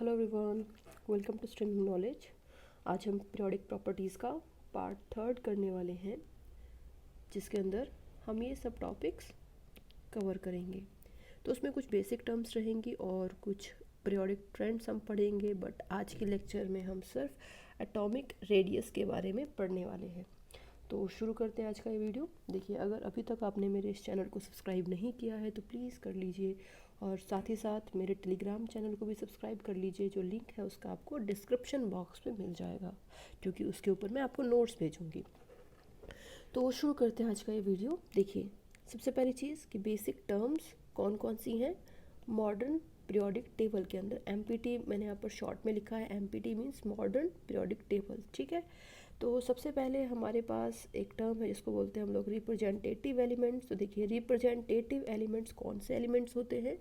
Hello everyone, welcome to streaming knowledge. आज हम periodic properties का पार्ट थर्ड करने वाले हैं, जिसके अंदर हम ये सब टॉपिक्स कवर करेंगे। तो उसमें कुछ बेसिक टर्म्स रहेंगी और कुछ पीरियोडिक ट्रेंड्स हम पढ़ेंगे, बट आज के लेक्चर में हम सिर्फ एटॉमिक रेडियस के बारे में पढ़ने वाले हैं। तो शुरू करते हैं आज का ये वीडियो। देखिए, अगर अभी तक आपने मेरे इस चैनल को सब्सक्राइब नहीं किया है तो प्लीज़ कर लीजिए, और साथ ही साथ मेरे टेलीग्राम चैनल को भी सब्सक्राइब कर लीजिए। जो लिंक है उसका आपको डिस्क्रिप्शन बॉक्स में मिल जाएगा, क्योंकि उसके ऊपर मैं आपको नोट्स भेजूँगी। तो शुरू करते हैं आज का ये वीडियो। देखिए, सबसे पहली चीज़ कि बेसिक टर्म्स कौन कौन सी हैं मॉडर्न पीरियोडिक टेबल के अंदर। एमपीटी मैंने यहाँ पर शॉर्ट में लिखा है, empty means modern periodic table, ठीक है। तो सबसे पहले हमारे पास एक टर्म है जिसको बोलते हैं हम लोग रिप्रेजेंटेटिव एलिमेंट्स। तो देखिए, रिप्रेजेंटेटिव एलिमेंट्स कौन से एलिमेंट्स होते हैं?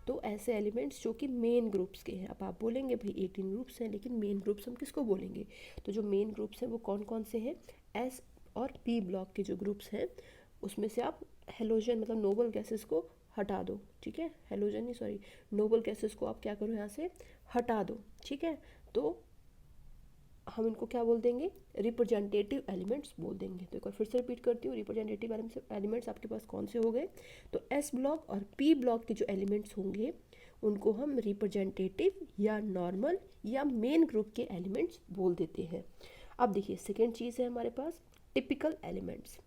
तो ऐसे एलिमेंट्स जो कि मेन ग्रुप्स के हैं। अब आप बोलेंगे भाई 18 ग्रुप्स हैं, लेकिन मेन ग्रुप्स हम किसको बोलेंगे? तो जो मेन ग्रुप्स हैं वो कौन कौन से हैं? एस और पी ब्लॉक के जो ग्रुप्स हैं उसमें से आप हेलोजन मतलब नोबल गैसेस को हटा दो, ठीक है। हेलोजन नहीं, सॉरी, नोबल गैसेस को आप क्या करो, यहाँ से हटा दो, ठीक है। तो हम इनको क्या बोल देंगे? रिप्रेजेंटेटिव एलिमेंट्स बोल देंगे। तो एक बार फिर से रिपीट करती हूँ, रिप्रेजेंटेटिव एलिमेंट्स आपके पास कौन से हो गए? तो एस ब्लॉक और पी ब्लॉक के जो एलिमेंट्स होंगे उनको हम रिप्रेजेंटेटिव या नॉर्मल या मेन ग्रुप के एलिमेंट्स बोल देते हैं। अब देखिए, सेकेंड चीज़ है हमारे पास टिपिकल एलिमेंट्स।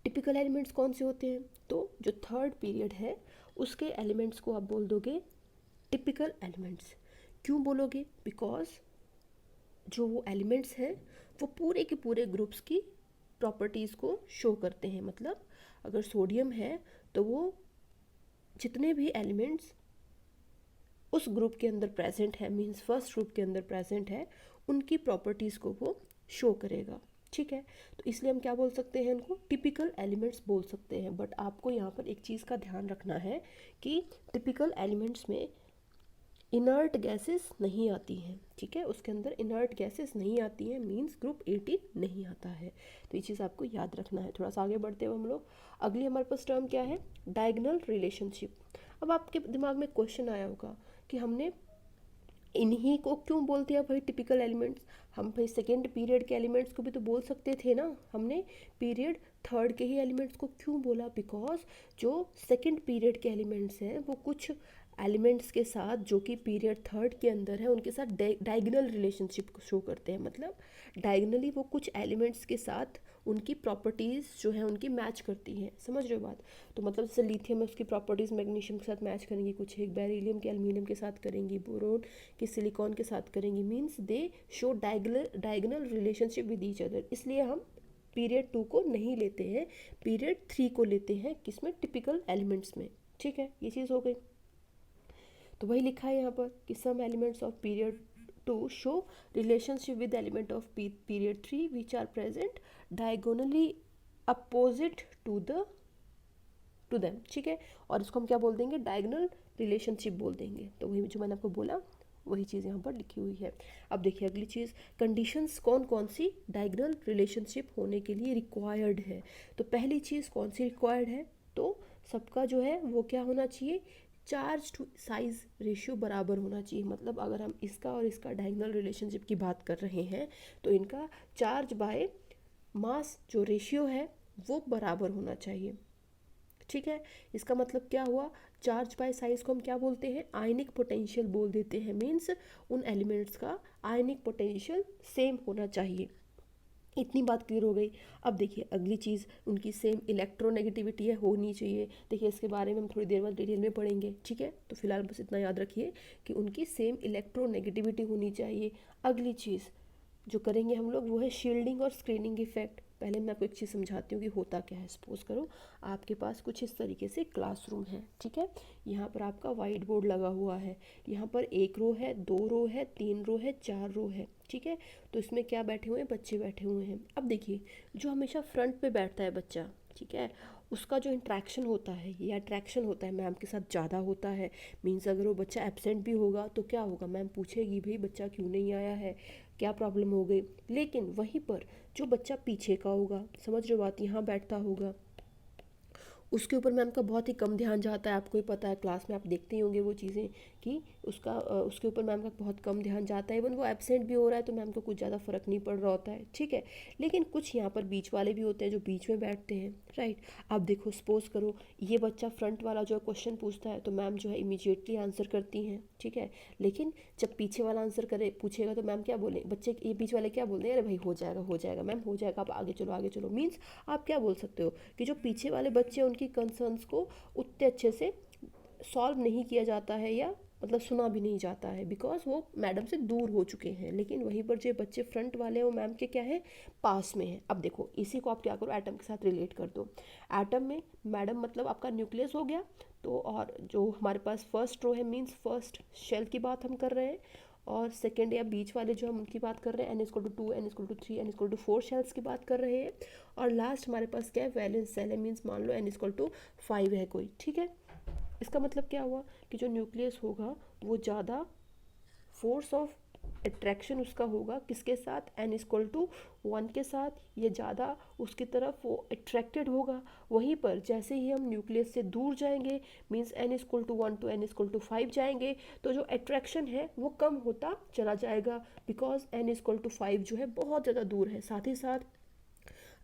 टिपिकल एलिमेंट्स कौन से होते हैं? तो जो थर्ड पीरियड है उसके एलिमेंट्स को आप बोल दोगे टिपिकल एलिमेंट्स। क्यों बोलोगे? बिकॉज जो वो एलिमेंट्स हैं वो पूरे के पूरे ग्रुप्स की प्रॉपर्टीज़ को शो करते हैं। मतलब अगर सोडियम है तो वो जितने भी एलिमेंट्स उस ग्रुप के अंदर प्रेजेंट है, मींस फर्स्ट ग्रुप के अंदर प्रेजेंट है, उनकी प्रॉपर्टीज़ को वो शो करेगा, ठीक है। तो इसलिए हम क्या बोल सकते हैं? इनको टिपिकल एलिमेंट्स बोल सकते हैं। बट आपको यहाँ पर एक चीज़ का ध्यान रखना है कि टिपिकल एलिमेंट्स में इनर्ट गैसेस नहीं आती हैं, ठीक है। उसके अंदर इनर्ट गैसेस नहीं आती हैं, मींस ग्रुप 18 नहीं आता है। तो ये चीज़ आपको याद रखना है। थोड़ा सा आगे बढ़ते हुए हम लोग, अगली हमारे पास टर्म क्या है? Diagonal relationship. अब आपके दिमाग में क्वेश्चन आया होगा कि हमने इन्हीं को क्यों बोल दिया भाई टिपिकल एलिमेंट्स? हम भाई सेकेंड पीरियड के एलिमेंट्स को भी तो बोल सकते थे ना, हमने पीरियड थर्ड के ही एलिमेंट्स को क्यों बोला? बिकॉज जो सेकेंड पीरियड के एलिमेंट्स हैं वो कुछ एलिमेंट्स के साथ जो कि पीरियड थर्ड के अंदर है उनके साथ डायगोनल रिलेशनशिप को शो करते हैं। मतलब डायगोनली वो कुछ एलिमेंट्स के साथ उनकी प्रॉपर्टीज़ जो है उनकी मैच करती हैं। समझ रहे हो बात? तो मतलब जैसे लिथियम है, उसकी प्रॉपर्टीज़ मैग्नीशियम के साथ मैच करेंगी, कुछ एक बेरिलियम के एल्यूमिनियम के साथ करेंगी, बोरोन कि सिलिकॉन के साथ करेंगी, means they show diagonal relationship with each other. इसलिए हम पीरियड 2 को नहीं लेते हैं, पीरियड 3 को लेते हैं। किसमें? टिपिकल एलिमेंट्स में, ठीक है। ये चीज़ हो गई। तो वही लिखा है यहाँ पर कि some elements of period 2 show relationship with element of period 3 which are present diagonally opposite to them, ठीक है। और इसको हम क्या बोल देंगे? डायगोनल रिलेशनशिप बोल देंगे। तो वही जो मैंने आपको बोला वही चीज़ यहाँ पर लिखी हुई है। अब देखिए अगली चीज़, कंडीशंस कौन कौन सी डायगोनल रिलेशनशिप होने के लिए रिक्वायर्ड है। तो पहली चीज़ कौन सी रिक्वायर्ड है? तो सबका जो है वो क्या होना चाहिए? चार्ज टू साइज रेशियो बराबर होना चाहिए। मतलब अगर हम इसका और इसका डायगोनल रिलेशनशिप की बात कर रहे हैं तो इनका चार्ज बाय मास जो रेशियो है वो बराबर होना चाहिए, ठीक है। इसका मतलब क्या हुआ? चार्ज बाय साइज को हम क्या बोलते हैं? आयनिक पोटेंशियल बोल देते हैं। मीन्स उन एलिमेंट्स का आयनिक पोटेंशियल सेम होना चाहिए। इतनी बात क्लियर हो गई। अब देखिए अगली चीज़, उनकी सेम इलेक्ट्रोनेगेटिविटी है, होनी चाहिए। देखिए इसके बारे में हम थोड़ी देर बाद डिटेल में पढ़ेंगे, ठीक है। तो फिलहाल बस इतना याद रखिए कि उनकी सेम इलेक्ट्रोनेगेटिविटी होनी चाहिए। अगली चीज़ जो करेंगे हम लोग वो है शील्डिंग और स्क्रीनिंग इफेक्ट। पहले मैं आपको एक चीज़ समझाती हूँ कि होता क्या है। सपोज करो आपके पास कुछ इस तरीके से क्लासरूम है, ठीक है। यहाँ पर आपका वाइट बोर्ड लगा हुआ है, यहाँ पर 1 रो है, 2 रो है, 3 रो है, 4 रो है, ठीक है। तो इसमें क्या बैठे हुए हैं? बच्चे बैठे हुए हैं। अब देखिए जो हमेशा फ्रंट पे बैठता है बच्चा, ठीक है, उसका जो इंट्रैक्शन होता है या अट्रैक्शन होता है मैम के साथ ज़्यादा होता है। मीन्स अगर वो बच्चा एब्सेंट भी होगा तो क्या होगा? मैम पूछेगी भाई बच्चा क्यों नहीं आया है, क्या प्रॉब्लम हो गई। लेकिन वहीं पर जो बच्चा पीछे का होगा, समझ रहे हो बात, यहाँ बैठता होगा, उसके ऊपर मैम का बहुत ही कम ध्यान जाता है। आपको ही पता है, क्लास में आप देखते ही होंगे वो चीज़ें कि उसके ऊपर मैम का बहुत कम ध्यान जाता है, इवन वो एब्सेंट भी हो रहा है तो मैम को कुछ ज़्यादा फ़र्क नहीं पड़ रहा होता है, ठीक है। लेकिन कुछ यहाँ पर बीच वाले भी होते हैं जो बीच में बैठते हैं, राइट। अब देखो सपोज करो ये बच्चा फ्रंट वाला जो क्वेश्चन पूछता है तो मैम जो है इमीडिएटली आंसर करती हैं, ठीक है। लेकिन जब पीछे वाला आंसर करे पूछेगा तो मैम क्या बोले, बच्चे ये बीच वाले क्या बोलते हैं, अरे भाई हो जाएगा मैम हो जाएगा, आप आगे चलो। मीन्स आप क्या बोल सकते हो कि जो पीछे वाले बच्चे उनकी कंसर्न्स को उतने अच्छे से सॉल्व नहीं किया जाता है या मतलब सुना भी नहीं जाता है, बिकॉज वो मैडम से दूर हो चुके हैं। लेकिन वहीं पर जो बच्चे फ्रंट वाले हैं वो मैम के क्या है, पास में है। अब देखो इसी को आप क्या करो, एटम के साथ रिलेट कर दो। एटम में मैडम मतलब आपका न्यूक्लियस हो गया, तो और जो हमारे पास फर्स्ट रो है मीन्स फर्स्ट शेल की बात हम कर रहे हैं, और सेकेंड या बीच वाले जो हम उनकी बात कर रहे हैं n=2 n=3 n=4 शेल्स की बात कर रहे हैं, और लास्ट हमारे पास क्या है, वैलेंस सेल है, मीन्स मान लो n=5 है कोई, ठीक है। इसका मतलब क्या हुआ कि जो न्यूक्लियस होगा वो ज़्यादा फोर्स ऑफ अट्रैक्शन उसका होगा किसके साथ, n=1 के साथ, ये ज़्यादा उसकी तरफ वो अट्रैक्टेड होगा। वहीं पर जैसे ही हम न्यूक्लियस से दूर जाएंगे मीन्स n=1 टू n=5 जाएंगे तो जो अट्रैक्शन है वो कम होता चला जाएगा, बिकॉज n=5 जो है बहुत ज़्यादा दूर है। साथ ही साथ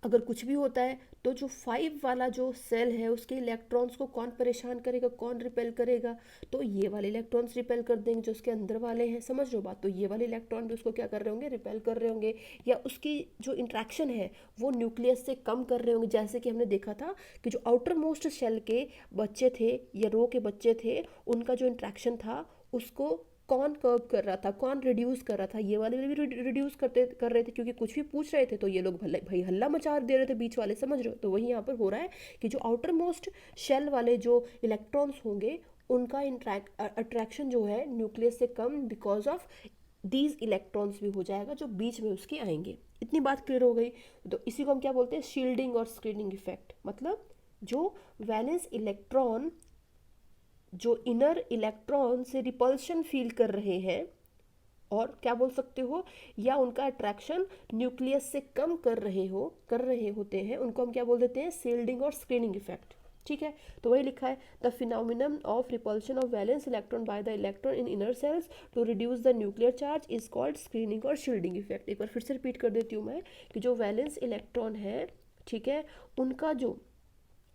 अगर कुछ भी होता है तो जो 5 वाला जो सेल है उसके इलेक्ट्रॉन्स को कौन परेशान करेगा, कौन रिपेल करेगा, तो ये वाले इलेक्ट्रॉन्स रिपेल कर देंगे जो उसके अंदर वाले हैं, समझ रहे हो बात। तो ये वाले इलेक्ट्रॉन भी उसको क्या कर रहे होंगे, रिपेल कर रहे होंगे, या उसकी जो इंट्रैक्शन है वो न्यूक्लियस से कम कर रहे होंगे। जैसे कि हमने देखा था कि जो आउटर मोस्ट शेल के बच्चे थे या रो के बच्चे थे उनका जो इंट्रैक्शन था उसको कौन कर्व कर रहा था, कौन रिड्यूस कर रहा था, ये वाले भी रिड्यूस कर रहे थे, क्योंकि कुछ भी पूछ रहे थे तो ये लोग भाई हल्ला मचा दे रहे थे बीच वाले, समझ रहे हो। तो वही यहाँ पर हो रहा है कि जो आउटर मोस्ट शेल वाले जो इलेक्ट्रॉन्स होंगे उनका अट्रैक्शन जो है न्यूक्लियस से come because of these electrons भी हो जाएगा जो बीच में उसके आएंगे। इतनी बात क्लियर हो गई। तो इसी को हम क्या बोलते हैं, शील्डिंग और स्क्रीनिंग इफेक्ट। मतलब जो वैलेंस इलेक्ट्रॉन जो इनर इलेक्ट्रॉन से रिपल्शन फील कर रहे हैं और क्या बोल सकते हो, या उनका अट्रैक्शन न्यूक्लियस से कम कर रहे होते हैं, उनको हम क्या बोल देते हैं, शील्डिंग और स्क्रीनिंग इफेक्ट, ठीक है। तो वही लिखा है, the phenomenon of repulsion of valence electron by the electron in inner shells to reduce the nuclear charge is called screening और शील्डिंग इफेक्ट। एक बार फिर से रिपीट कर देती हूँ मैं कि जो वैलेंस इलेक्ट्रॉन है, ठीक है, उनका जो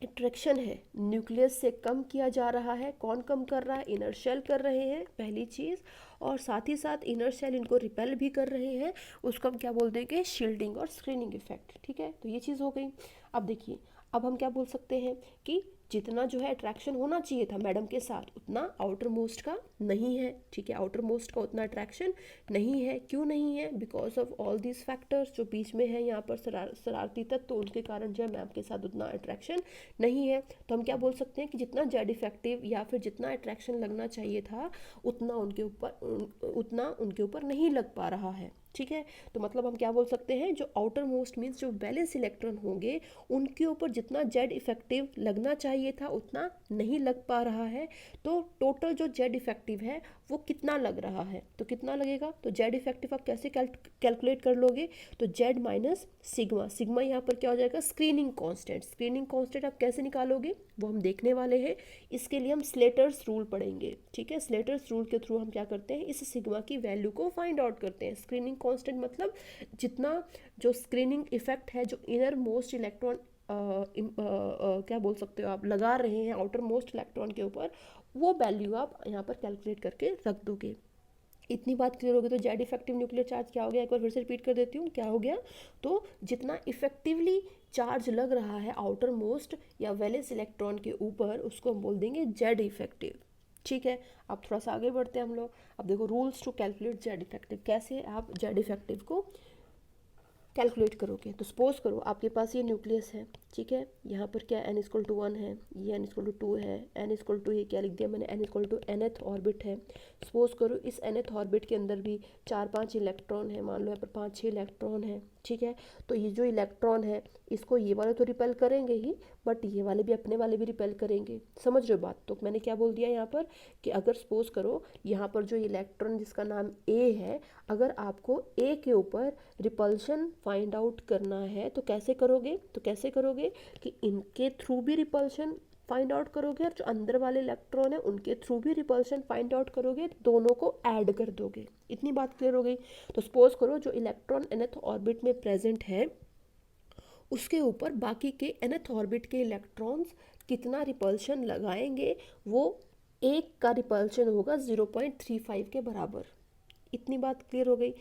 अट्रैक्शन है न्यूक्लियस से कम किया जा रहा है। कौन कम कर रहा है, इनर शेल कर रहे हैं पहली चीज़, और साथ ही साथ इनर शेल इनको रिपेल भी कर रहे हैं, उसको हम क्या बोल देंगे, शील्डिंग और स्क्रीनिंग इफेक्ट, ठीक है। तो ये चीज़ हो गई। अब देखिए, अब हम क्या बोल सकते हैं कि जितना जो है अट्रैक्शन होना चाहिए था मैडम के साथ उतना आउटर मोस्ट का नहीं है, ठीक है। आउटर मोस्ट का उतना अट्रैक्शन नहीं है। क्यों नहीं है, because of all these factors जो बीच में है यहाँ पर शरारती तत्व, तो उनके कारण जो है मैम के साथ उतना अट्रैक्शन नहीं है। तो हम क्या बोल सकते हैं कि जितना जेड इफेक्टिव या फिर जितना अट्रैक्शन लगना चाहिए था उतना उनके ऊपर नहीं लग पा रहा है, ठीक है। तो मतलब हम क्या बोल सकते हैं, जो आउटर मोस्ट मीन्स जो वैलेंस इलेक्ट्रॉन होंगे उनके ऊपर जितना जेड इफेक्टिव लगना चाहिए था उतना नहीं लग पा रहा है। तो टोटल जो जेड इफेक्टिव है वो कितना लग रहा है, तो कितना लगेगा, तो जेड इफेक्टिव आप कैसे कैलकुलेट कर लोगे, तो जेड माइनस सिग्मा। सिग्मा यहाँ पर क्या हो जाएगा, स्क्रीनिंग कांस्टेंट। स्क्रीनिंग कांस्टेंट आप कैसे निकालोगे वो हम देखने वाले हैं। इसके लिए हम स्लेटर्स रूल पढ़ेंगे, ठीक है। स्लेटर्स रूल के थ्रू हम क्या करते हैं, इस सिग्मा की वैल्यू को फाइंड आउट करते हैं। स्क्रीनिंग कांस्टेंट मतलब जितना जो स्क्रीनिंग इफेक्ट है जो इनर मोस्ट इलेक्ट्रॉन क्या बोल सकते हो आप लगा रहे हैं आउटर मोस्ट इलेक्ट्रॉन के ऊपर, वो वैल्यू आप यहाँ पर कैलकुलेट करके रख दोगे। इतनी बात क्लियर होगी। तो जेड इफेक्टिव न्यूक्लियर चार्ज क्या हो गया, एक बार फिर से रिपीट कर देती हूँ, क्या हो गया, तो जितना इफेक्टिवली चार्ज लग रहा है आउटर मोस्ट या वैलेंस इलेक्ट्रॉन के ऊपर उसको हम बोल देंगे जेड इफेक्टिव, ठीक है। अब थोड़ा सा आगे बढ़ते हैं हम लोग। अब देखो rules to calculate Z effective, कैसे आप जेड इफेक्टिव को कैलकुलेट करोगे। तो सपोज करो आपके पास ये न्यूक्लियस है, ठीक है, यहाँ पर क्या n=1 है, ये n=2 है, n=, ये क्या लिख दिया मैंने, n=nth ऑर्बिट है। सपोज करो इस nth ऑर्बिट के अंदर भी 4-5 इलेक्ट्रॉन है, मान लो यहाँ पर 5-6 इलेक्ट्रॉन है, ठीक है। तो ये जो इलेक्ट्रॉन है इसको ये वाले तो रिपेल करेंगे ही, बट ये वाले भी अपने वाले भी रिपेल करेंगे, समझ रहे हो बात। तो मैंने क्या बोल दिया यहाँ पर कि अगर सपोज करो यहाँ पर जो इलेक्ट्रॉन जिसका नाम ए है, अगर आपको ए के ऊपर रिपल्शन फाइंड आउट करना है तो कैसे करोगे, कि इनके थ्रू भी रिपल्शन फाइंड आउट करोगे और जो अंदर वाले इलेक्ट्रॉन है उनके थ्रू भी रिपल्शन फाइंड आउट करोगे, दोनों को ऐड कर दोगे। इतनी बात क्लियर हो गई। तो सपोज करो जो इलेक्ट्रॉन nth ऑर्बिट में प्रेजेंट है उसके ऊपर बाकी के nth ऑर्बिट के इलेक्ट्रॉन्स कितना रिपल्शन लगाएंगे, वो एक का रिपल्शन होगा 0.35 के बराबर। इतनी बात क्लियर हो गई।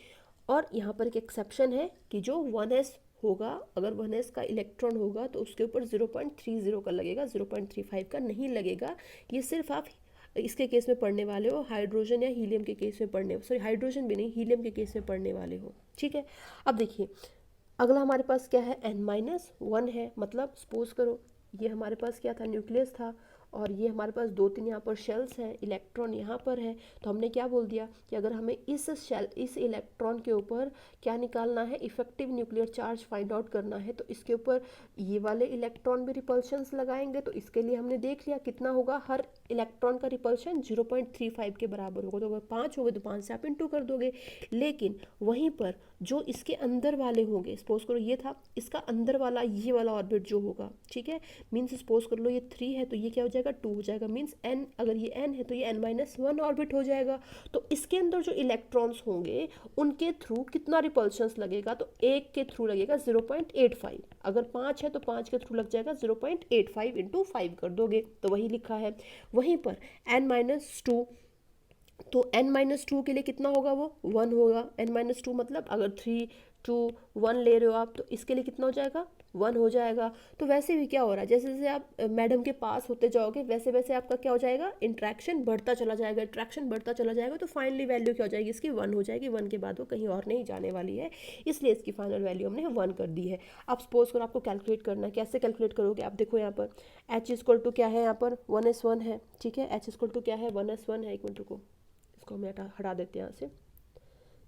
और यहाँ पर एक एक्सेप्शन है कि जो 1s होगा, अगर 1s का इलेक्ट्रॉन होगा तो उसके ऊपर 0.30 का लगेगा, 0.35 का नहीं लगेगा। ये सिर्फ आप इसके केस में पढ़ने वाले हो, हाइड्रोजन या हीलियम के केस में पढ़ने, सॉरी हाइड्रोजन भी नहीं, हीलियम के केस में पढ़ने वाले हो, ठीक है। अब देखिए अगला हमारे पास क्या है, n-1 है। मतलब सपोज करो ये हमारे पास क्या था, न्यूक्लियस था, और ये हमारे पास 2-3 यहाँ पर शेल्स हैं, इलेक्ट्रॉन यहाँ पर है। तो हमने क्या बोल दिया कि अगर हमें इस इलेक्ट्रॉन के ऊपर क्या निकालना है, effective nuclear charge find out करना है, तो इसके ऊपर ये वाले इलेक्ट्रॉन भी रिपल्शंस लगाएंगे। तो इसके लिए हमने देख लिया कितना होगा, हर इलेक्ट्रॉन का रिपल्शन 0.35 के बराबर होगा। तो अगर 5 हो गए तो 5 से आप इंटू कर दोगे। लेकिन वहीं पर जो इसके अंदर वाले होंगे, सपोज करो ये था, इसका अंदर वाला ये वाला ऑर्बिट जो होगा, ठीक है, मीन्स सपोज कर लो ये 3 है तो ये क्या हो जाएगा, 2 हो जाएगा। मीन्स n, अगर ये n है तो ये n-1 ऑर्बिट हो जाएगा। तो इसके अंदर जो इलेक्ट्रॉन्स होंगे उनके थ्रू कितना रिपल्शंस लगेगा, तो एक के थ्रू लगेगा 0.85। अगर 5 है तो 5 के थ्रू लग जाएगा 0.85 इंटू 5 कर दोगे, तो वही लिखा है। वहीं पर n-2, तो n-2 के लिए कितना होगा, वो 1 होगा। n-2 मतलब अगर 3, 2, 1 ले रहे हो आप, तो इसके लिए कितना हो जाएगा, 1 हो जाएगा। तो वैसे भी क्या हो रहा है, जैसे जैसे आप मैडम के पास होते जाओगे वैसे वैसे आपका क्या हो जाएगा, इंट्रैक्शन बढ़ता चला जाएगा, इंट्रैक्शन बढ़ता चला जाएगा। तो फाइनली वैल्यू क्या हो जाएगी इसकी, 1 हो जाएगी। 1 के बाद वो कहीं और नहीं जाने वाली है, इसलिए इसकी फाइनल वैल्यू हमने 1 कर दी है। अब सपोज करो आपको कैलकुलेट करना है, कैसे कैलकुलेट करोगे, आप देखो यहाँ पर h क्या है, यहाँ पर 1s1 है, ठीक है। h क्या है, 1s1 है। एक मिनट को इसको हमें हटा देते हैं यहाँ से,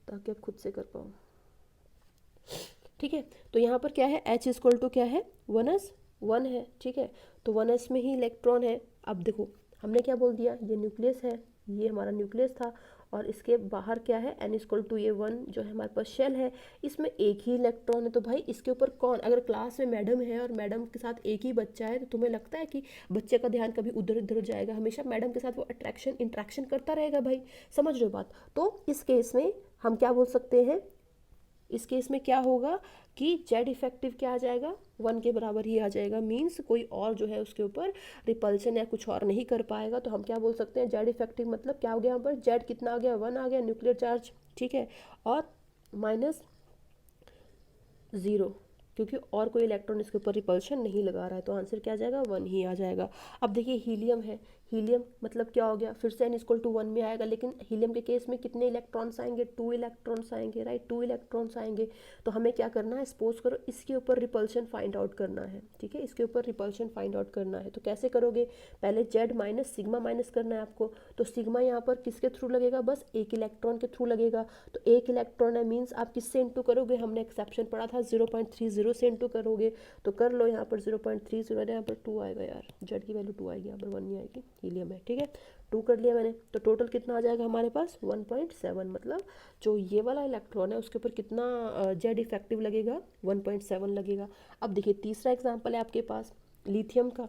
ताकि आप खुद से कर पाओ, ठीक है। तो यहाँ पर क्या है, h क्या है, 1s1 है, ठीक है। तो 1s में ही इलेक्ट्रॉन है। अब देखो हमने क्या बोल दिया, ये न्यूक्लियस है, ये हमारा न्यूक्लियस था, और इसके बाहर क्या है, n ये 1 जो है हमारे पास शेल है, इसमें एक ही इलेक्ट्रॉन है। तो भाई इसके ऊपर कौन, अगर क्लास में मैडम है और मैडम के साथ एक ही बच्चा है, तो तुम्हें लगता है कि बच्चे का ध्यान कभी उधर उधर जाएगा, हमेशा मैडम के साथ वो इंट्रैक्शन करता रहेगा भाई, समझ रहे हो बात। तो इस केस में हम क्या बोल सकते हैं, इस केस में क्या होगा कि जेड इफेक्टिव क्या आ जाएगा, 1 के बराबर ही आ जाएगा। मीन्स कोई और जो है उसके ऊपर रिपल्शन या कुछ और नहीं कर पाएगा। तो हम क्या बोल सकते हैं, जेड इफेक्टिव मतलब क्या हो गया, यहाँ पर जेड कितना आ गया, 1 आ गया न्यूक्लियर चार्ज, ठीक है, और -0, क्योंकि और कोई इलेक्ट्रॉन इसके ऊपर रिपल्शन नहीं लगा रहा है। तो आंसर क्या आ जाएगा, 1 ही आ जाएगा। अब देखिए हीलियम है, हीलियम मतलब क्या हो गया, फिर से n=1 में आएगा, लेकिन हीलियम के केस में कितने इलेक्ट्रॉन्स आएंगे, 2 इलेक्ट्रॉन्स आएंगे, राइट, 2 इलेक्ट्रॉन्स आएंगे। तो हमें क्या करना है, सपोज करो इसके ऊपर रिपल्शन फाइंड आउट करना है, ठीक है, इसके ऊपर रिपल्शन फाइंड आउट करना है। तो कैसे करोगे, पहले जेड माइनस सिग्मा माइनस करना है आपको। तो सिग्मा यहाँ पर किसके थ्रू लगेगा, बस एक इलेक्ट्रॉन के थ्रू लगेगा। तो एक इलेक्ट्रॉन है, मीन्स आप किससे इंटू करोगे, हमने एक्सेप्शन पढ़ा था 0.30 से इंटू करोगे। तो कर लो यहाँ पर 0.30, यहाँ पर 2 आएगा यार, जेड की वैल्यू 2 आएगी, यहाँ पर 1 नहीं आएगी, हीलियम है, ठीक है। 2 कर लिया मैंने। तो टोटल कितना आ जाएगा हमारे पास, 1.7। मतलब जो ये वाला इलेक्ट्रॉन है उसके ऊपर कितना जेड इफेक्टिव लगेगा, 1.7 लगेगा। अब देखिए तीसरा एग्जाम्पल है आपके पास लिथियम का।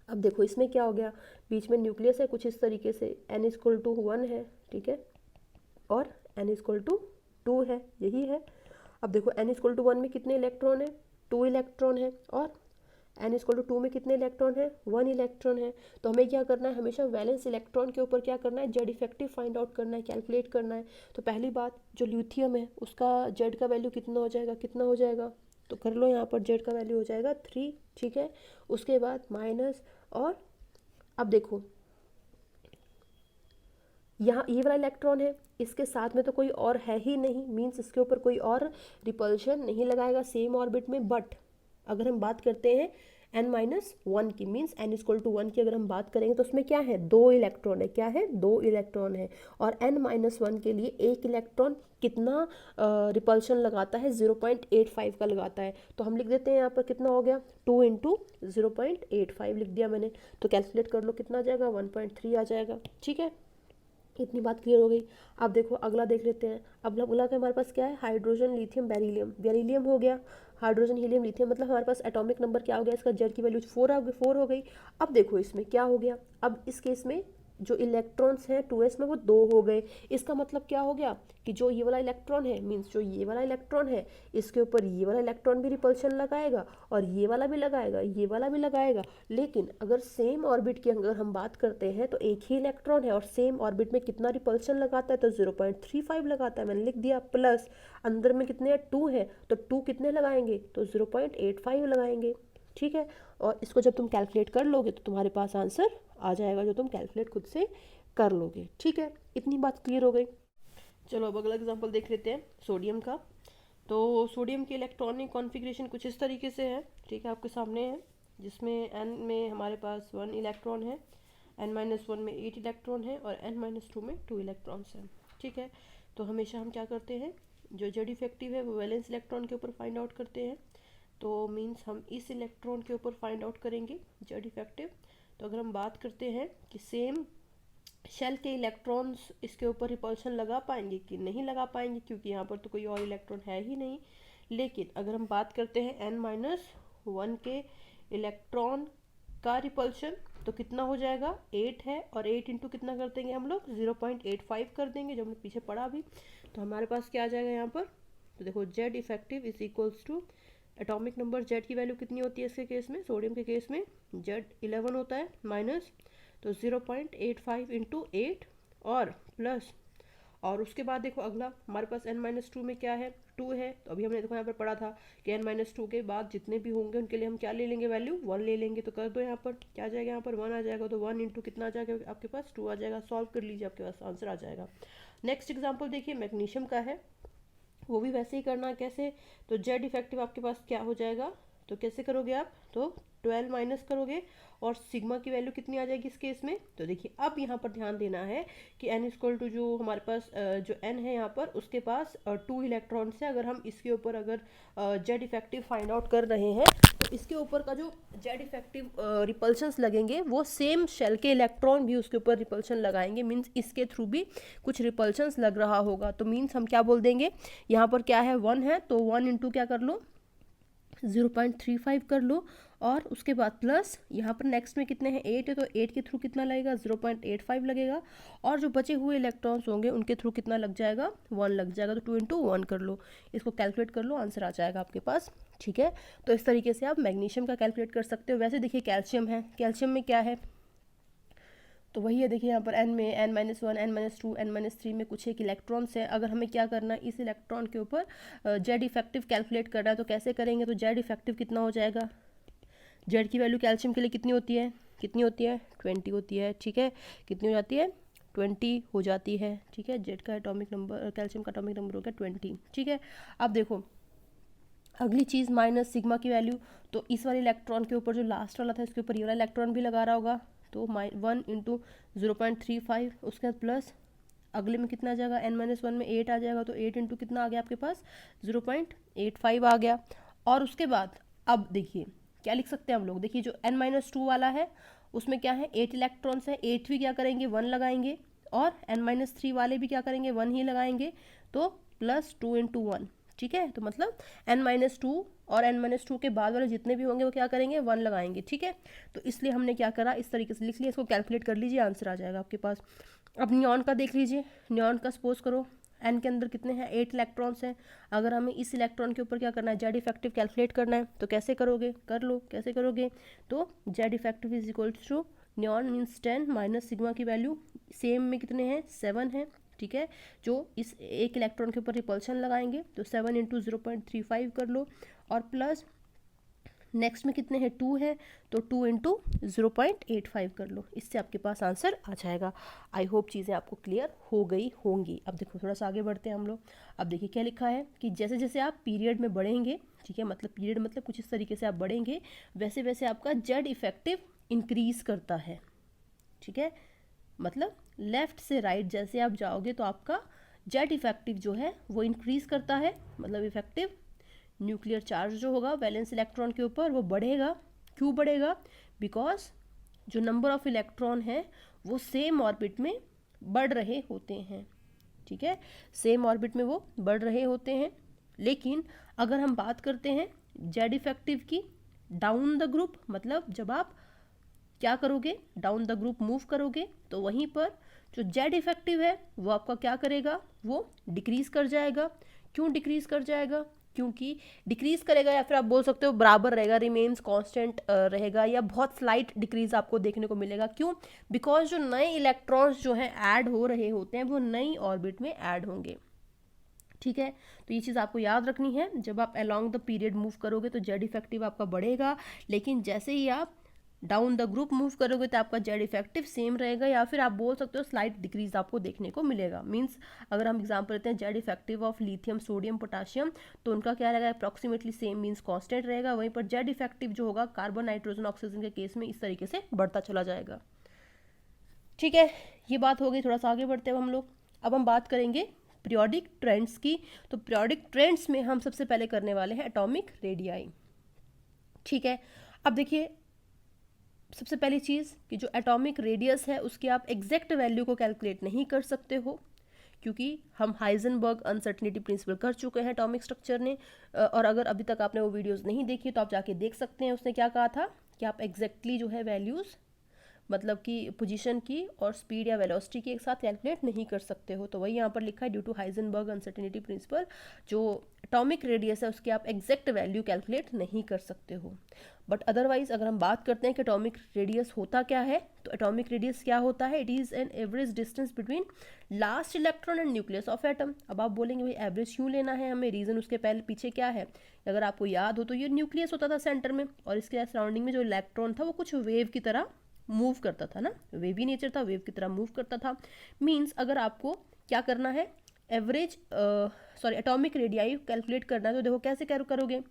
अब देखो इसमें क्या हो गया, बीच में न्यूक्लियस है कुछ इस तरीके से, n=1 है, ठीक है, और n=2 है, यही है। अब देखो n=1 में कितने इलेक्ट्रॉन है, 2 इलेक्ट्रॉन है, और n=2 में कितने इलेक्ट्रॉन है, 1 इलेक्ट्रॉन है। तो हमें क्या करना है, हमेशा वैलेंस इलेक्ट्रॉन के ऊपर क्या करना है, जेड इफेक्टिव फाइंड आउट करना है, कैलकुलेट करना है। तो पहली बात जो लिथियम है उसका जेड का वैल्यू कितना हो जाएगा, कितना हो जाएगा, तो कर लो यहाँ पर जेड का वैल्यू हो जाएगा 3, ठीक है। उसके बाद माइनस, और अब देखो यहाँ ये वाला इलेक्ट्रॉन है, इसके साथ में तो कोई और है ही नहीं, मीन्स इसके ऊपर कोई और रिपल्शन नहीं लगाएगा सेम ऑर्बिट में। बट अगर हम बात करते हैं n-1 की, मीन्स n=1 की अगर हम बात करेंगे तो उसमें क्या है, 2 इलेक्ट्रॉन है, क्या है, 2 इलेक्ट्रॉन है। और n-1 के लिए एक इलेक्ट्रॉन कितना रिपल्शन लगाता है, 0.85 का लगाता है। तो हम लिख देते हैं यहाँ पर कितना हो गया, 2 × 0.85 लिख दिया मैंने। तो कैलकुलेट कर लो कितना आ जाएगा, 1.3 आ जाएगा, ठीक है। इतनी बात क्लियर हो गई। अब देखो अगला देख लेते हैं। अब अगला का हमारे पास क्या है, हाइड्रोजन लिथियम बेरिलियम। बेरिलियम हो गया, हाइड्रोजन हीलियम लिथियम, मतलब हमारे पास एटॉमिक नंबर क्या हो गया इसका, जेड की वैल्यू 4 हो गई। अब देखो इसमें क्या हो गया, अब इस केस में जो इलेक्ट्रॉन्स हैं 2s में वो 2 हो गए। इसका मतलब क्या हो गया कि जो ये वाला इलेक्ट्रॉन है, मीन्स जो ये वाला इलेक्ट्रॉन है इसके ऊपर ये वाला इलेक्ट्रॉन भी रिपल्शन लगाएगा और ये वाला भी लगाएगा, ये वाला भी लगाएगा। लेकिन अगर सेम ऑर्बिट की अगर हम बात करते हैं तो एक ही इलेक्ट्रॉन है और सेम ऑर्बिट में कितना रिपल्शन लगाता है, तो 0.35 लगाता है, मैंने लिख दिया। प्लस अंदर में कितने 2 है तो 2 कितने लगाएंगे, तो 0.85 लगाएंगे। ठीक है, और इसको जब तुम कैलकुलेट कर लोगे तो तुम्हारे पास आंसर आ जाएगा, जो तुम कैलकुलेट खुद से कर लोगे। ठीक है, इतनी बात क्लियर हो गई। चलो अब अगला एग्जांपल देख लेते हैं सोडियम का। तो सोडियम की इलेक्ट्रॉनिक कॉन्फ़िगरेशन कुछ इस तरीके से है, ठीक है, आपके सामने है, जिसमें n में हमारे पास 1 इलेक्ट्रॉन है, n-1 में 8 इलेक्ट्रॉन है और n-2 में 2 इलेक्ट्रॉन्स हैं। ठीक है, तो हमेशा हम क्या करते हैं, जो जेड इफेक्टिव है वो वैलेंस इलेक्ट्रॉन के ऊपर फाइंड आउट करते हैं। तो मीन्स हम इस इलेक्ट्रॉन के ऊपर फाइंड आउट करेंगे जेड इफेक्टिव। तो अगर हम बात करते हैं कि सेम शेल के इलेक्ट्रॉन्स इसके ऊपर रिपल्शन लगा पाएंगे कि नहीं लगा पाएंगे, क्योंकि यहाँ पर तो कोई और इलेक्ट्रॉन है ही नहीं। लेकिन अगर हम बात करते हैं n-1 के इलेक्ट्रॉन का रिपल्शन, तो कितना हो जाएगा, 8 है, और 8 इंटू कितना कर देंगे हम लोग, 0.85 कर देंगे, जो हमने पीछे पढ़ा भी। तो हमारे पास क्या आ जाएगा यहाँ पर, तो देखो Z effective is equals to atomic number Z की वैल्यू कितनी होती है इसके केस में, सोडियम के केस में जेड 11 होता है, माइनस तो 0.85 इंटू 8 और प्लस, और उसके बाद देखो अगला हमारे पास n-2 में क्या है, 2 है। तो अभी हमने देखो यहाँ पर पढ़ा था कि n-2 के बाद जितने भी होंगे उनके लिए हम क्या ले लेंगे, वैल्यू 1 ले लेंगे। तो कर दो, यहाँ पर क्या आ जाएगा, यहाँ पर 1 आ जाएगा, तो 1 इंटू कितना आ जाएगा आपके पास, 2 आ जाएगा। सॉल्व कर लीजिए, आपके पास आंसर आ जाएगा। नेक्स्ट एग्जाम्पल देखिए, मैग्नीशियम का है, वो भी वैसे ही करना है। कैसे, तो जेड इफेक्टिव आपके पास क्या हो जाएगा, तो कैसे करोगे आप, तो 12 माइनस करोगे और सिग्मा की वैल्यू कितनी आ जाएगी इस केस में। तो देखिए अब यहाँ पर ध्यान देना है कि n इक्वल टू जो हमारे पास जो n है यहाँ पर उसके पास 2 इलेक्ट्रॉन्स है। अगर हम इसके ऊपर अगर जेड इफेक्टिव फाइंड आउट कर रहे हैं तो इसके ऊपर का जो जेड इफेक्टिव रिपल्शंस लगेंगे वो सेम शेल के इलेक्ट्रॉन भी उसके ऊपर रिपल्शन लगाएंगे, मीन्स इसके थ्रू भी कुछ रिपल्शंस लग रहा होगा। तो मीन्स हम क्या बोल देंगे, यहाँ पर क्या है 1 है, तो 1 इंटू क्या कर लो, 0.35 कर लो, और उसके बाद प्लस यहाँ पर नेक्स्ट में कितने हैं, 8 है, तो 8 के थ्रू कितना लगेगा, 0.85 लगेगा, और जो बचे हुए इलेक्ट्रॉन्स होंगे उनके थ्रू कितना लग जाएगा, 1 लग जाएगा। तो 2 इंटू 1 कर लो, इसको कैलकुलेट कर लो, आंसर आ जाएगा आपके पास। ठीक है, तो इस तरीके से आप मैग्नीशियम का कैलकुलेट कर सकते हो। वैसे देखिए कैल्शियम है, कैल्शियम में क्या है, तो वही है, देखिए यहाँ पर n में n-1, n-2, n-3 में कुछ एक इलेक्ट्रॉन्स है। अगर हमें क्या करना है, इस इलेक्ट्रॉन के ऊपर जेड इफेक्टिव कैलकुलेट करना है, तो कैसे करेंगे, तो जेड इफेक्टिव कितना हो जाएगा, जेड की वैल्यू कैल्शियम के लिए कितनी होती है, 20 होती है। ठीक है, कितनी हो जाती है, 20 हो जाती है। ठीक है, जेड का एटॉमिक नंबर, कैल्शियम का एटॉमिक नंबर हो गया 20। ठीक है, अब देखो अगली चीज़ माइनस सिग्मा की वैल्यू, तो इस वाले इलेक्ट्रॉन के ऊपर जो लास्ट वाला था इसके ऊपर ये वाला इलेक्ट्रॉन भी लगा रहा होगा, तो 1 इंटू 0.35, उसके बाद प्लस अगले में कितना आ जाएगा, n-1 में 8 आ जाएगा, तो 8 इंटू कितना आ गया आपके पास, 0.85 आ गया। और उसके बाद अब देखिए क्या लिख सकते हैं हम लोग, देखिए जो n-2 वाला है उसमें क्या है, 8 इलेक्ट्रॉन्स है, 8 भी क्या करेंगे 1 लगाएंगे, और n-3 वाले भी क्या करेंगे 1 ही लगाएंगे, तो प्लस 2 इंटू 1। ठीक है, तो मतलब n-2 और n-2 के बाद वाले जितने भी होंगे वो क्या करेंगे 1 लगाएंगे। ठीक है, तो इसलिए हमने क्या करा, इस तरीके से लिख लिया, इसको कैलकुलेट कर लीजिए, आंसर आ जाएगा आपके पास। अब नियॉन का देख लीजिए, नियॉन का सपोज करो n के अंदर कितने हैं, 8 इलेक्ट्रॉन्स हैं। अगर हमें इस इलेक्ट्रॉन के ऊपर क्या करना है, जेड इफेक्टिव कैलकुलेट करना है, तो कैसे करोगे, कर लो, कैसे करोगे, तो Z effective is equal to neon means 10 minus sigma की वैल्यू सेम में कितने हैं, 7 है। ठीक है, जो इस एक इलेक्ट्रॉन के ऊपर रिपल्शन लगाएंगे, तो 7 इंटू 0.35 कर लो, और प्लस नेक्स्ट में कितने हैं, 2 है, तो 2 इंटू 0.85 कर लो, इससे आपके पास आंसर आ जाएगा। आई होप चीज़ें आपको क्लियर हो गई होंगी। अब देखो थोड़ा सा आगे बढ़ते हैं हम लोग। अब देखिए क्या लिखा है कि जैसे जैसे आप पीरियड में बढ़ेंगे, ठीक है, मतलब पीरियड मतलब कुछ इस तरीके से आप बढ़ेंगे, वैसे वैसे आपका जेड इफेक्टिव इंक्रीज करता है। ठीक है, मतलब लेफ्ट से राइट जैसे आप जाओगे तो आपका जेड इफेक्टिव जो है वो इंक्रीज करता है, मतलब इफेक्टिव न्यूक्लियर चार्ज जो होगा वैलेंस इलेक्ट्रॉन के ऊपर वो बढ़ेगा। क्यों बढ़ेगा, बिकॉज जो नंबर ऑफ इलेक्ट्रॉन है वो सेम ऑर्बिट में बढ़ रहे होते हैं, ठीक है, सेम ऑर्बिट में वो बढ़ रहे होते हैं। लेकिन अगर हम बात करते हैं जेड इफेक्टिव की, डाउन द ग्रुप, मतलब जब आप क्या करोगे, डाउन द ग्रुप मूव करोगे, तो वहीं पर जो जेड इफेक्टिव है वो आपका क्या करेगा, वो डिक्रीज कर जाएगा। क्यों डिक्रीज कर जाएगा, क्योंकि डिक्रीज करेगा, या फिर आप बोल सकते हो बराबर रहेगा, रिमेन्स कांस्टेंट रहेगा, या बहुत स्लाइट डिक्रीज आपको देखने को मिलेगा। क्यों, बिकॉज जो नए इलेक्ट्रॉन्स जो हैं ऐड हो रहे होते हैं वो नई ऑर्बिट में ऐड होंगे, ठीक है। तो ये चीज़ आपको याद रखनी है, जब आप अलोंग द पीरियड मूव करोगे तो जेड इफेक्टिव आपका बढ़ेगा, लेकिन जैसे ही आप डाउन द ग्रुप मूव करोगे तो आपका जेड इफेक्टिव सेम रहेगा, या फिर आप बोल सकते हो स्लाइट डिक्रीज आपको देखने को मिलेगा। मींस अगर हम एग्जांपल लेते हैं Z effective of lithium, sodium, potassium, तो उनका क्या रहेगा, अप्रॉक्सीमेटली सेम, मींस कांस्टेंट रहेगा। वहीं पर जेड इफेक्टिव जो होगा कार्बन, नाइट्रोजन, ऑक्सीजन के केस में इस तरीके से बढ़ता चला जाएगा, ठीक है। ये बात हो गई, थोड़ा सा आगे बढ़ते हैं हम लोग। अब हम बात करेंगे पीरियोडिक ट्रेंड्स की। तो पीरियोडिक ट्रेंड्स में हम सबसे पहले करने वाले हैं एटॉमिक रेडियाई, ठीक है। अब देखिए, सबसे पहली चीज़ कि जो एटॉमिक रेडियस है उसकी आप एग्जैक्ट वैल्यू को कैलकुलेट नहीं कर सकते हो, क्योंकि हम हाइजेनबर्ग अनसर्टेनिटी प्रिंसिपल कर चुके हैं एटॉमिक स्ट्रक्चर ने। और अगर अभी तक आपने वो वीडियोस नहीं देखी तो आप जाके देख सकते हैं। उसने क्या कहा था कि आप एग्जैक्टली जो है वैल्यूज़, मतलब कि पोजीशन की और स्पीड या वेलोसिटी की एक साथ कैलकुलेट नहीं कर सकते हो। तो वही यहाँ पर लिखा है, due to Heisenberg uncertainty principle, जो एटॉमिक रेडियस है उसकी आप एग्जैक्ट वैल्यू कैलकुलेट नहीं कर सकते हो। बट अदरवाइज अगर हम बात करते हैं कि एटॉमिक रेडियस होता क्या है, तो एटॉमिक रेडियस क्या होता है, it is an average distance between last electron and nucleus of atom. अब आप बोलेंगे भाई एवरेज क्यों लेना है हमें, रीज़न उसके पहले पीछे क्या है। अगर आपको याद हो तो ये न्यूक्लियस होता था सेंटर में, और इसके सराउंडिंग में जो इलेक्ट्रॉन था वो कुछ वेव की तरह मूव करता था ना, वेवी नेचर था, वेव की तरह मूव करता था। मींस अगर आपको क्या करना है, एवरेज एटॉमिक रेडियाई कैलकुलेट करना है, तो देखो कैसे करोगे।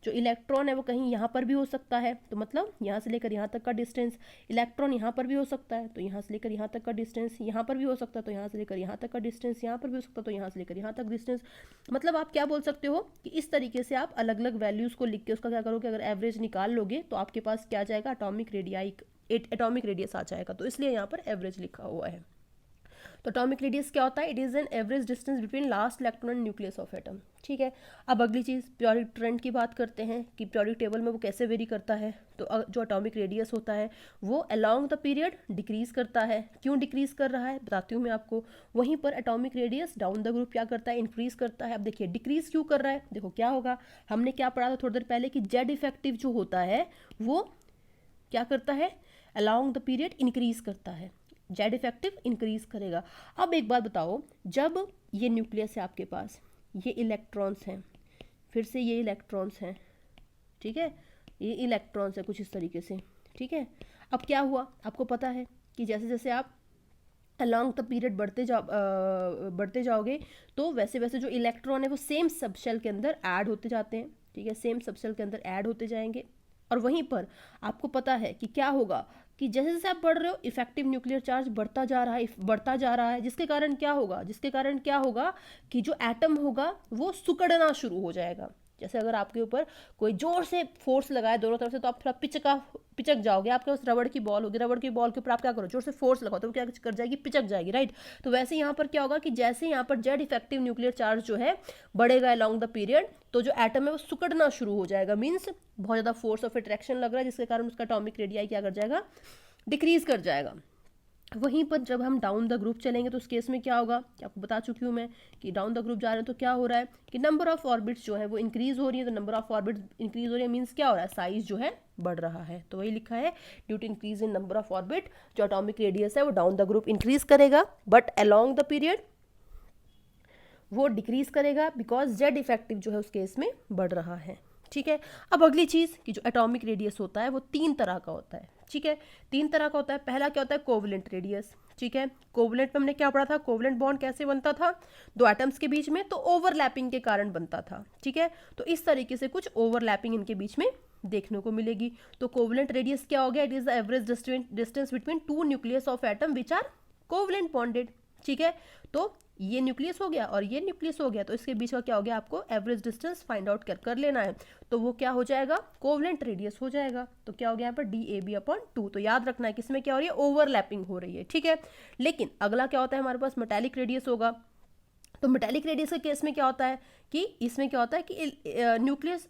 जो इलेक्ट्रॉन है वो कहीं यहाँ पर भी हो सकता है, तो मतलब यहाँ से लेकर यहाँ तक का डिस्टेंस, इलेक्ट्रॉन यहाँ पर भी हो सकता है, तो यहाँ से लेकर यहाँ तक का डिस्टेंस, यहाँ पर भी हो सकता है तो यहाँ से लेकर यहाँ तक का डिस्टेंस, यहाँ पर भी हो सकता है तो यहाँ से लेकर यहाँ तक डिस्टेंस। मतलब आप क्या बोल सकते हो कि इस तरीके से आप अलग अलग वैल्यूज़ को लिख के उसका क्या करोगे, अगर एवरेज निकाल लोगे तो आपके पास क्या जाएगा, एटॉमिक रेडियस आ जाएगा। तो इसलिए यहाँ पर एवरेज लिखा हुआ है। तो एटॉमिक रेडियस क्या होता है, it is an average distance between last electron and nucleus of atom, ठीक है। अब अगली चीज़ पीरियोडिक ट्रेंड की बात करते हैं कि पीरियोडिक टेबल में वो कैसे वेरी करता है। तो जो एटॉमिक रेडियस होता है वो अलोंग द पीरियड डिक्रीज करता है। क्यों डिक्रीज कर रहा है बताती हूँ मैं आपको। वहीं पर atomic radius down the group क्या करता है, इंक्रीज करता है। अब देखिए डिक्रीज क्यों कर रहा है, देखो क्या होगा, हमने क्या पढ़ा था थोड़ी देर पहले कि जेड इफेक्टिव जो होता है वो क्या करता है, अलोंग द पीरियड इंक्रीज करता है, जेड इफेक्टिव इंक्रीज करेगा। अब एक बात बताओ, जब ये न्यूक्लियस है आपके पास, ये इलेक्ट्रॉन्स हैं, फिर से ये इलेक्ट्रॉन्स हैं, ठीक है, ये इलेक्ट्रॉन्स है कुछ इस तरीके से, ठीक है। अब क्या हुआ, आपको पता है कि जैसे जैसे आप अलॉन्ग द पीरियड बढ़ते जाओगे तो वैसे वैसे जो इलेक्ट्रॉन है वो सेम सबशेल के अंदर ऐड होते जाते हैं, ठीक है, सेम सबशेल के अंदर ऐड होते जाएंगे। और वहीं पर आपको पता है कि क्या होगा कि जैसे जैसे आप बढ़ रहे हो इफेक्टिव न्यूक्लियर चार्ज बढ़ता जा रहा है, जिसके कारण क्या होगा कि जो एटम होगा वो सिकुड़ना शुरू हो जाएगा। जैसे अगर आपके ऊपर कोई जोर से फोर्स लगाए दोनों तरफ से, तो आप थोड़ा पिचक जाओगे। आपके पास रबड़ की बॉल होगी, रबड़ की बॉल के ऊपर आप क्या करो, जोर से फोर्स लगाओ तो क्या कर जाएगी, पिचक जाएगी, राइट। तो वैसे यहाँ पर क्या होगा कि जैसे यहाँ पर जेड इफेक्टिव न्यूक्लियर चार्ज जो है बढ़ेगा अलोंग द पीरियड, तो जो एटम है वो सिकुड़ना शुरू हो जाएगा। मीन्स बहुत ज़्यादा फोर्स ऑफ अट्रैक्शन लग रहा है, जिसके कारण उसका एटॉमिक रेडियाई क्या कर जाएगा, डिक्रीज कर जाएगा। वहीं पर जब हम डाउन द ग्रुप चलेंगे तो उस केस में क्या होगा, आपको बता चुकी हूँ मैं कि डाउन द ग्रुप जा रहे हैं तो क्या हो रहा है कि नंबर ऑफ ऑर्बिट्स जो है वो इंक्रीज हो रही है। तो नंबर ऑफ ऑर्बिट्स इंक्रीज हो रही है मीन्स क्या हो रहा है, साइज जो है बढ़ रहा है। तो वही लिखा है, due to increase in number of orbit, जो एटॉमिक रेडियस है वो डाउन द ग्रुप इंक्रीज करेगा, बट अलोंग द पीरियड वो डिक्रीज करेगा, बिकॉज जेड इफेक्टिव जो है उस केस में बढ़ रहा है, ठीक है। अब अगली चीज़ कि जो एटॉमिक रेडियस होता है वो 3 तरह का होता है, ठीक है, 3 तरह का होता है। पहला क्या होता है, कोवलेंट रेडियस, ठीक है। कोवलेंट में हमने क्या पढ़ा था, कोवलेंट बॉन्ड कैसे बनता था, दो एटम्स के बीच में, तो ओवरलैपिंग के कारण बनता था, ठीक है। तो इस तरीके से कुछ ओवरलैपिंग इनके बीच में देखने को मिलेगी। तो कोवलेंट रेडियस क्या हो गया, it is the average distance between 2 nucleus of atom which are covalent bonded, ठीक है। तो ये न्यूक्लियस हो गया और ये न्यूक्लियस हो गया, तो इसके बीच का क्या हो गया, आपको एवरेज डिस्टेंस फाइंड आउट कर लेना है। तो वो क्या हो जाएगा, कोवलेंट रेडियस हो जाएगा। तो क्या हो गया यहाँ पर DAB/2। तो याद रखना है किसमें क्या हो रही है, ओवरलैपिंग हो रही है, ठीक है। लेकिन अगला क्या होता है, हमारे पास मेटालिक रेडियस होगा। तो मेटालिक रेडियस के केस में क्या होता है कि इसमें क्या होता है कि न्यूक्लियस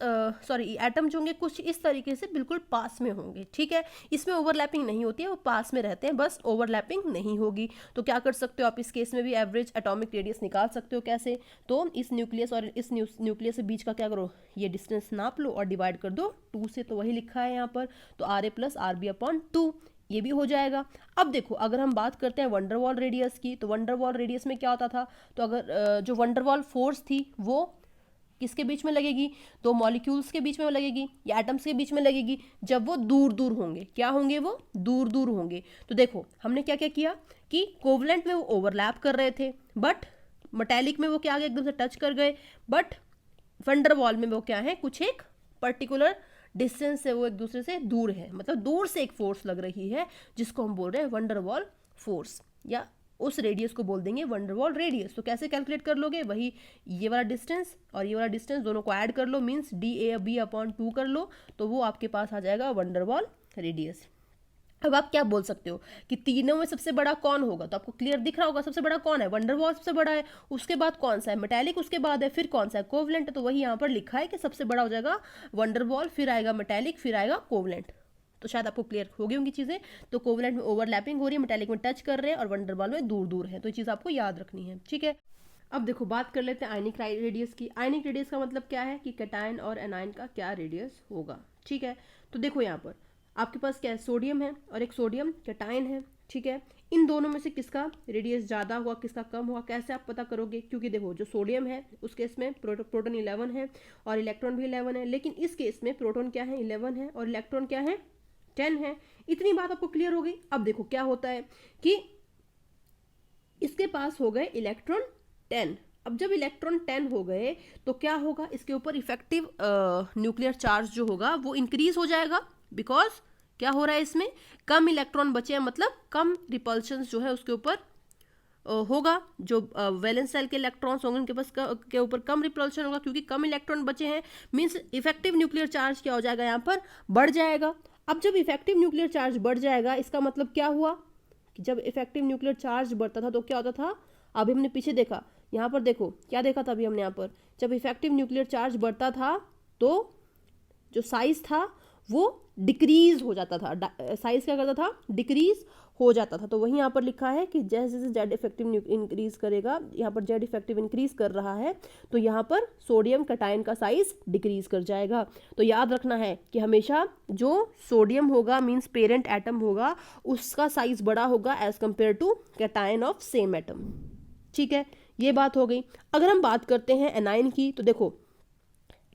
एटम जो होंगे कुछ इस तरीके से बिल्कुल पास में होंगे, ठीक है। इसमें ओवरलैपिंग नहीं होती है, वो पास में रहते हैं, बस ओवरलैपिंग नहीं होगी। तो क्या कर सकते हो आप, इस केस में भी एवरेज एटॉमिक रेडियस निकाल सकते हो। कैसे, तो इस न्यूक्लियस और इस न्यूक्लियस के बीच का क्या करो, ये डिस्टेंस नाप लो और डिवाइड कर दो 2 से। तो वही लिखा है यहाँ पर, तो RA+RB/2 ये भी हो जाएगा। अब देखो, अगर हम बात करते हैं वंडरवॉल रेडियस की, तो वंडरवॉल रेडियस में क्या होता था, तो अगर जो वंडरवॉल फोर्स थी वो किसके बीच में लगेगी, दो मॉलिक्यूल्स के बीच में लगेगी या एटम्स के बीच में लगेगी, जब वो दूर दूर होंगे। क्या होंगे, वो दूर दूर होंगे। तो देखो हमने क्या क्या किया कि कोवलेंट में वो ओवरलैप कर रहे थे, बट मेटालिक में वो क्या एकदम से टच कर गए, बट वंडरवॉल में वो क्या है, कुछ एक पर्टिकुलर डिस्टेंस से वो एक दूसरे से दूर है, मतलब दूर से एक फोर्स लग रही है, जिसको हम बोल रहे हैं वंडरवॉल फोर्स, या उस रेडियस को बोल देंगे वंडरवॉल रेडियस। तो कैसे कैलकुलेट कर लोगे, वही ये वाला डिस्टेंस और ये वाला डिस्टेंस दोनों को ऐड कर लो, मीन्स DAB/2 कर लो, तो वो आपके पास आ जाएगा वंडरवॉल रेडियस। अब आप क्या बोल सकते हो कि तीनों में सबसे बड़ा कौन होगा, तो आपको क्लियर दिख रहा होगा सबसे बड़ा कौन है, वंडरवॉल सबसे बड़ा है, उसके बाद कौन सा है, मेटालिक, उसके बाद है, फिर कौन सा है, कोवलेंट। तो वही यहाँ पर लिखा है कि सबसे बड़ा हो जाएगा वंडरवॉल, फिर आएगा मेटालिक, फिर आएगा कोवलेंट। तो शायद आपको क्लियर हो गई होंगी चीज़ें। तो कोवलेंट में ओवरलैपिंग हो रही है, मेटालिक में टच कर रहे हैं और वंडरवॉल में दूर दूर है। तो ये चीज़ आपको याद रखनी है, ठीक है। अब देखो बात कर लेते हैं आयनिक रेडियस की। आयनिक रेडियस का मतलब क्या है कि कैटायन और एनायन का क्या रेडियस होगा, ठीक है। तो देखो यहाँ पर आपके पास क्या है, सोडियम है और एक सोडियम कैटायन है, ठीक है। इन दोनों में से किसका रेडियस ज़्यादा हुआ, किसका कम हुआ, कैसे आप पता करोगे, क्योंकि देखो जो सोडियम है उस केस में प्रोटॉन 11 है और इलेक्ट्रॉन भी 11 है, लेकिन इस केस में प्रोटॉन क्या है 11 है और इलेक्ट्रॉन क्या है 10 है। इतनी बात आपको क्लियर हो गई। अब देखो क्या होता है कि इसके पास हो गए इलेक्ट्रॉन 10। अब जब इलेक्ट्रॉन 10 हो गए तो क्या होगा, इसके ऊपर इफेक्टिव न्यूक्लियर चार्ज जो होगा वो इंक्रीज हो जाएगा, बिकॉज क्या हो रहा है, इसमें कम इलेक्ट्रॉन बचे हैं, मतलब कम रिपल्शन जो है उसके ऊपर होगा। जो वैलेंस सेल के इलेक्ट्रॉन्स होंगे उनके पास के ऊपर कम रिपल्शन होगा, क्योंकि कम इलेक्ट्रॉन बचे हैं, मीन्स इफेक्टिव न्यूक्लियर चार्ज क्या हो जाएगा, यहाँ पर बढ़ जाएगा। अब जब इफेक्टिव न्यूक्लियर चार्ज बढ़ जाएगा, इसका मतलब क्या हुआ कि जब इफेक्टिव न्यूक्लियर चार्ज बढ़ता था तो क्या होता था, अभी हमने पीछे देखा, यहाँ पर देखो क्या देखा था अभी हमने, यहाँ पर जब इफेक्टिव न्यूक्लियर चार्ज बढ़ता था तो जो साइज था वो डिक्रीज हो जाता था। साइज क्या करता था, डिक्रीज हो जाता था। तो वहीं यहाँ पर लिखा है कि जैसे जैसे जेड इफेक्टिव इंक्रीज करेगा, यहाँ पर जेड इफेक्टिव इंक्रीज कर रहा है, तो यहाँ पर सोडियम कैटायन का साइज डिक्रीज कर जाएगा। तो याद रखना है कि हमेशा जो सोडियम होगा, मीन्स पेरेंट एटम होगा, उसका साइज बड़ा होगा as compare to cation of same atom, ठीक है। ये बात हो गई। अगर हम बात करते हैं एनाइन की, तो देखो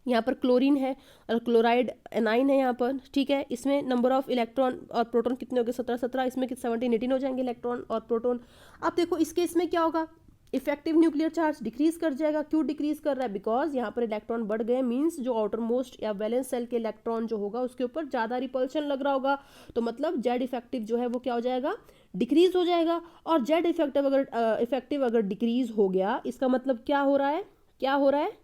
यहाँ पर क्लोरीन है और क्लोराइड एनाइन है यहाँ पर, ठीक है। इसमें नंबर ऑफ इलेक्ट्रॉन और प्रोटॉन कितने हो गए, 17, इसमें 17, 18 हो जाएंगे इलेक्ट्रॉन और प्रोटॉन। अब देखो इसके इसमें क्या होगा, इफेक्टिव न्यूक्लियर चार्ज डिक्रीज कर जाएगा। क्यों डिक्रीज कर रहा है, बिकॉज यहाँ पर इलेक्ट्रॉन बढ़ गए, मीन्स जो आउटर मोस्ट या वैलेंस सेल के इलेक्ट्रॉन जो होगा उसके ऊपर ज़्यादा रिपल्शन लग रहा होगा, तो मतलब जेड इफेक्टिव जो है वो क्या हो जाएगा, डिक्रीज हो जाएगा। और जेड इफेक्टिव अगर डिक्रीज हो गया, इसका मतलब क्या हो रहा है, क्या हो रहा है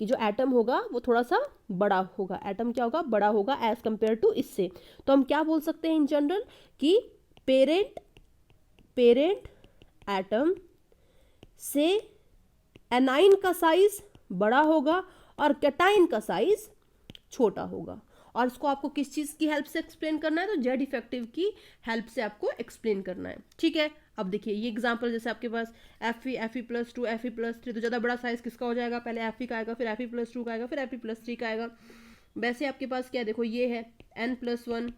कि जो एटम होगा वो थोड़ा सा बड़ा होगा। एटम क्या होगा, बड़ा होगा एज कंपेयर टू इससे। तो हम क्या बोल सकते हैं इन जनरल कि पेरेंट एटम से एनाइन का साइज बड़ा होगा और कैटाइन का साइज छोटा होगा। और इसको आपको किस चीज़ की हेल्प से एक्सप्लेन करना है, तो जेड इफेक्टिव की हेल्प से आपको एक्सप्लेन करना है, ठीक है। अब देखिए ये एग्जांपल, जैसे आपके पास Fe+2 Fe+3, तो ज़्यादा बड़ा साइज किसका हो जाएगा, पहले Fe का आएगा, फिर Fe+2 का आएगा, फिर Fe+3 का आएगा। वैसे आपके पास क्या, देखो ये है N+1,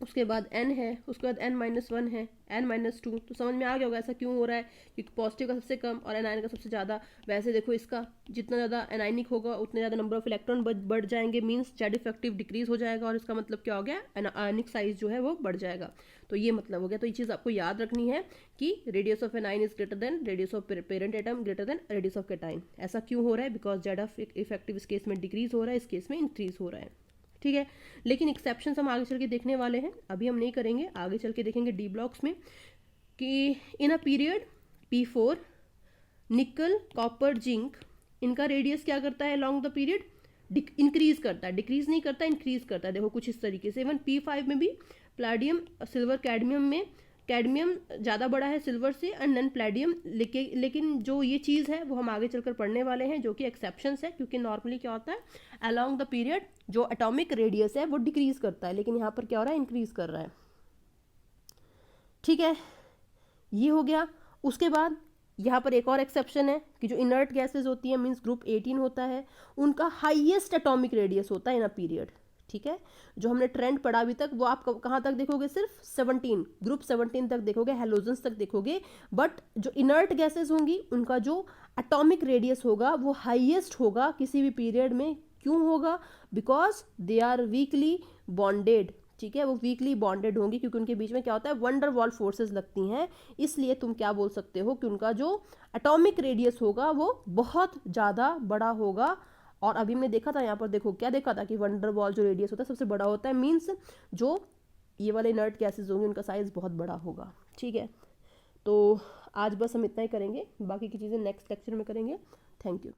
उसके बाद n है, उसके बाद n-1 है, n-2। तो समझ में आ गया होगा ऐसा क्यों हो रहा है, क्योंकि पॉजिटिव का सबसे कम और एनायन का सबसे ज़्यादा। वैसे देखो इसका जितना ज़्यादा एनायनिक होगा उतने ज़्यादा नंबर ऑफ इलेक्ट्रॉन बढ़ जाएंगे, मीन्स जेड इफेक्टिव डिक्रीज हो जाएगा, और इसका मतलब क्या हो गया, आयनिक साइज जो है वो बढ़ जाएगा। तो ये मतलब हो गया। तो ये चीज़ आपको याद रखनी है कि radius of anion is greater than radius of parent atom greater than radius of cation. ऐसा क्यों हो रहा है, बिकॉज जेड इफेक्टिव इस केस में डिक्रीज हो रहा है, इस केस में इंक्रीज हो रहा है, ठीक है। लेकिन एक्सेप्शंस हम आगे चल के देखने वाले हैं, अभी हम नहीं करेंगे, आगे चल के देखेंगे डी ब्लॉक्स में कि इन अ पीरियड P4 निकल, कॉपर, जिंक, इनका रेडियस क्या करता है लॉन्ग द पीरियड? इंक्रीज करता है, डिक्रीज नहीं करता, इंक्रीज करता है। देखो कुछ इस तरीके से। इवन P5 में भी प्लैडियम, सिल्वर, कैडमियम में कैडमियम ज़्यादा बड़ा है सिल्वर से एंड नन प्लैडियम, लेकिन जो ये चीज़ है वो हम आगे चलकर पढ़ने वाले हैं, जो कि एक्सेप्शंस है, क्योंकि नॉर्मली क्या होता है अलॉन्ग द पीरियड जो एटॉमिक रेडियस है वो डिक्रीज करता है, लेकिन यहाँ पर क्या हो रहा है इंक्रीज कर रहा है। ठीक है, ये हो गया। उसके बाद यहाँ पर एक और एक्सेप्शन है कि जो इनर्ट गैसेस होती हैं मींस ग्रुप 18 होता है, उनका हाईएस्ट एटॉमिक रेडियस होता है इन अ पीरियड। ठीक है, जो हमने ट्रेंड पढ़ा अभी तक वो आप कहाँ तक देखोगे? सिर्फ 17, ग्रुप 17 तक देखोगे, हेलोजन्स तक देखोगे। बट जो इनर्ट गैसेस होंगी उनका जो एटॉमिक रेडियस होगा वो हाईएस्ट होगा किसी भी पीरियड में। क्यों होगा? Because they are weakly bonded. ठीक है, वो वीकली बॉन्डेड होंगी क्योंकि उनके बीच में क्या होता है वंडर वॉल फोर्सेस लगती हैं। इसलिए तुम क्या बोल सकते हो कि उनका जो एटॉमिक रेडियस होगा वो बहुत ज़्यादा बड़ा होगा। और अभी हमने देखा था यहाँ पर, देखो क्या देखा था कि वंडर वॉल जो रेडियस होता है सबसे बड़ा होता है, मीन्स जो ये वाले इनर्ट गैसेज होंगे उनका साइज बहुत बड़ा होगा। ठीक है, तो आज बस हम इतना ही करेंगे, बाकी की चीज़ें नेक्स्ट लेक्चर में करेंगे। Thank you.